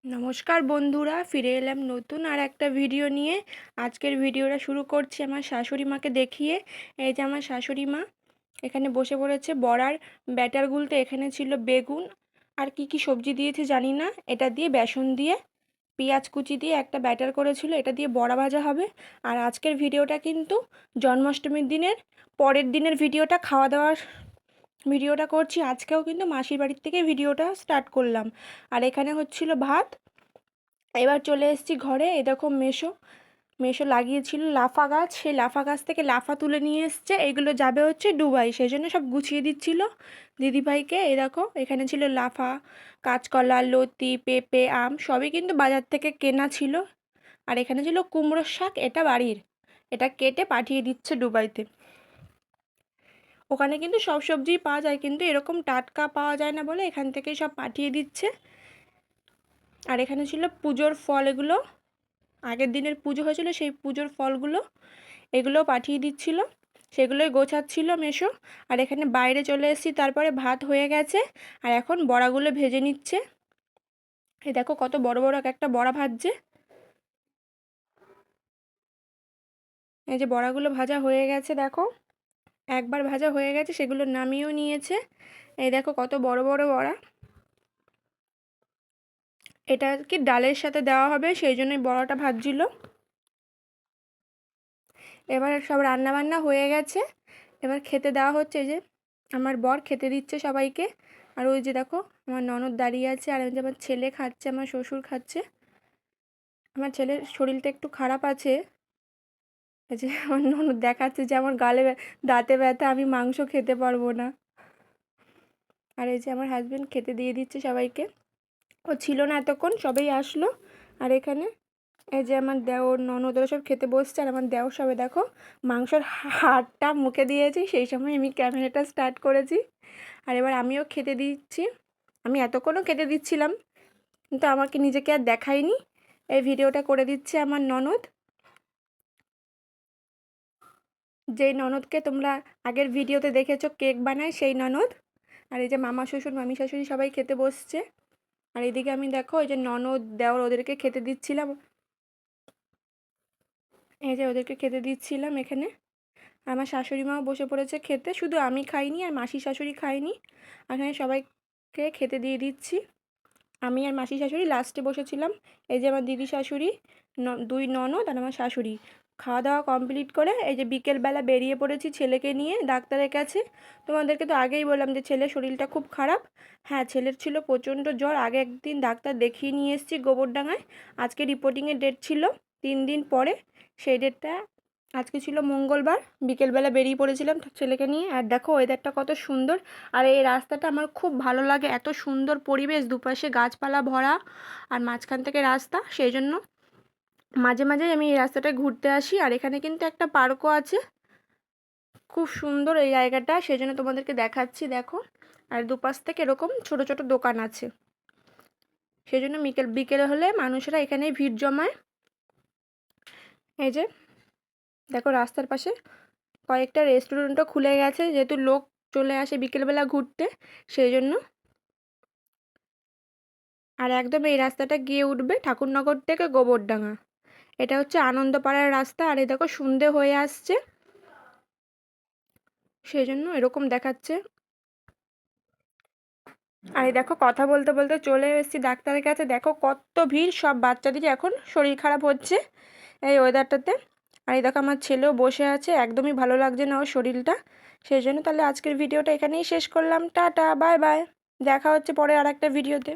নমস্কার বন্ধুরা, ফিরে এলাম নতুন আর একটা ভিডিও নিয়ে। আজকের ভিডিওটা শুরু করছি আমার শাশুড়ি মাকে দেখিয়ে। এই যে আমার শাশুড়ি মা এখানে বসে পড়েছে বড়ার ব্যাটার গুলতে। এখানে ছিল বেগুন আর কি সবজি দিয়েছে জানি না, এটা দিয়ে বেসন দিয়ে পেঁয়াজ কুচি দিয়ে একটা ব্যাটার করেছিল, এটা দিয়ে বড়া ভাজা হবে। আর আজকের ভিডিওটা কিন্তু জন্মাষ্টমীর দিনের পরের দিনের ভিডিওটা, খাওয়া দাওয়ার ভিডিওটা করছি। আজকেও কিন্তু মাসির বাড়ির থেকে ভিডিওটা স্টার্ট করলাম। আর এখানে হচ্ছিল ভাত। এবার চলে এসেছি ঘরে। এই দেখো মেশো মেশো লাগিয়েছিল লাফা গাছ, সেই লাফা গাছ থেকে লাফা তুলে নিয়ে এসছে। এগুলো যাবে হচ্ছে দুবাই, সেই জন্য সব গুছিয়ে দিচ্ছিল দিদিভাইকে। এই দেখো এখানে ছিল লাফা, কাঁচকলা, লতি, পেঁপে, আম সবই কিন্তু বাজার থেকে কেনা ছিল। আর এখানে ছিল কুমড়োর শাক, এটা বাড়ির, এটা কেটে পাঠিয়ে দিচ্ছে দুবাইতে। ওখানে কিন্তু সব সবজিই পাওয়া যায়, কিন্তু এরকম টাটকা পাওয়া যায় না বলে এখান থেকেই সব পাঠিয়ে দিচ্ছে। আর এখানে ছিল পুজোর ফল, এগুলো আগের দিনের পুজো হয়েছিল সেই পুজোর ফলগুলো, এগুলো পাঠিয়ে দিচ্ছিল, সেগুলোই গোছাচ্ছিল মেশো। আর এখানে বাইরে চলে এসেছি, তারপরে ভাত হয়ে গেছে আর এখন বড়াগুলো ভেজে নিচ্ছে। এই দেখো কত বড় বড় এক একটা বড়া ভাজছে। এই যে বড়াগুলো ভাজা হয়ে গেছে, দেখো একবার ভাজা হয়ে গেছে, সেগুলো নামিয়েও নিয়েছে। এই দেখো কত বড় বড় বড়া। এটা কি ডালের সাথে দেওয়া হবে, সেই জন্যই বড়াটা ভাজছিল। এবার সব রান্না বান্না হয়ে গেছে, এবার খেতে দেওয়া হচ্ছে। এই যে আমার বর খেতে দিচ্ছে সবাইকে। আর ওই যে দেখো আমার ননদ দাঁড়িয়ে আছে, আর ওই যে আমার ছেলে খাচ্ছে, আমার শ্বশুর খাচ্ছে। আমার ছেলের শরীরটা একটু খারাপ আছে। এই যে আমার ননদ দেখাচ্ছে যে আমার গালে দাঁতে ব্যথা, আমি মাংস খেতে পারবো না। আর এই যে আমার হাজবেন্ড খেতে দিয়ে দিচ্ছে সবাইকে। ও ছিল না এতক্ষণ, সবাই আসলো। আর এখানে এই যে আমার দেওর ননদ ওরা সব খেতে বসছে, আর আমার দেওর সবে দেখো মাংসর হাড়টা মুখে দিয়েছি, সেই সময় আমি ক্যামেরাটা স্টার্ট করেছি। আর এবার আমিও খেতে দিচ্ছি। আমি এতক্ষণও খেতে দিচ্ছিলাম, কিন্তু আমাকে নিজেকে আর দেখাইনি। এই ভিডিওটা করে দিচ্ছে আমার ননদ, যেই ননদকে তোমরা আগের ভিডিওতে দেখেছো কেক বানায়, সেই ননদ। আর এই যে মামা শ্বশুর মামি শাশুড়ি সবাই খেতে বসছে। আর এদিকে আমি দেখো এই যে ননদ দেওর ওদেরকে খেতে দিচ্ছিলাম। এই যে ওদেরকে খেতে দিচ্ছিলাম এখানে। আমার শাশুড়ি মাও বসে পড়েছে খেতে, শুধু আমি খাইনি আর মাসি শাশুড়ি খাইনি। এখানে সবাইকে খেতে দিয়ে দিচ্ছি। আমি আর মাসি শাশুড়ি লাস্টে বসেছিলাম। এই যে আমার দিদি শাশুড়ি, দুই ননদ আর আমার শাশুড়ি। খাওয়া দাওয়া কমপ্লিট করে এই যে বিকেলবেলা বেরিয়ে পড়েছি ছেলেকে নিয়ে ডাক্তারের কাছে। তোমাদেরকে তো আগেই বললাম যে ছেলের শরীরটা খুব খারাপ। হ্যাঁ, ছেলের ছিল প্রচণ্ড জ্বর। আগে একদিন ডাক্তার দেখিয়ে নিয়ে এসেছি গোবরডাঙ্গায়। আজকে রিপোর্টিংয়ের ডেট ছিল 3 দিন পরে, সেই ডেটটা আজকে ছিল মঙ্গলবার। বিকেলবেলা বেরিয়ে পড়েছিলাম ছেলেকে নিয়ে। আর দেখো ওয়েদারটা কত সুন্দর। আর এই রাস্তাটা আমার খুব ভালো লাগে, এত সুন্দর পরিবেশ, দুপাশে গাছপালা ভরা আর মাঝখান থেকে রাস্তা, সেই জন্য মাঝে মাঝে আমি এই রাস্তাটায় ঘুরতে আসি। আর এখানে কিন্তু একটা পার্কও আছে, খুব সুন্দর এই জায়গাটা, সেই জন্য তোমাদেরকে দেখাচ্ছি। দেখো আর দুপাশ থেকে এরকম ছোট ছোট দোকান আছে, সেই জন্য বিকেল হলে মানুষেরা এখানেই ভিড় জমায়। এই যে দেখো রাস্তার পাশে কয়েকটা রেস্টুরেন্টও খুলে গেছে, যেহেতু লোক চলে আসে বিকেলবেলা ঘুরতে, সেই জন্য। আর একদম এই রাস্তাটা গিয়ে উঠবে ঠাকুরনগর থেকে গোবরডাঙ্গা। এটা হচ্ছে আনন্দপাড়ার রাস্তা। আর এই দেখো সন্ধে হয়ে আসছে, সেই জন্য এরকম দেখাচ্ছে। আর এই দেখো কথা বলতে বলতে চলে এসেছি ডাক্তারের কাছে। দেখো কত ভিড়, সব বাচ্চাদের এখন শরীর খারাপ হচ্ছে এই ওয়েদারটাতে। আর এই দেখো আমার ছেলেও বসে আছে, একদমই ভালো লাগছে না ওর শরীরটা, সেই জন্য। তাহলে আজকের ভিডিওটা এখানেই শেষ করলাম। টাটা, বাই বাই, দেখা হচ্ছে পরে আর একটা ভিডিওতে।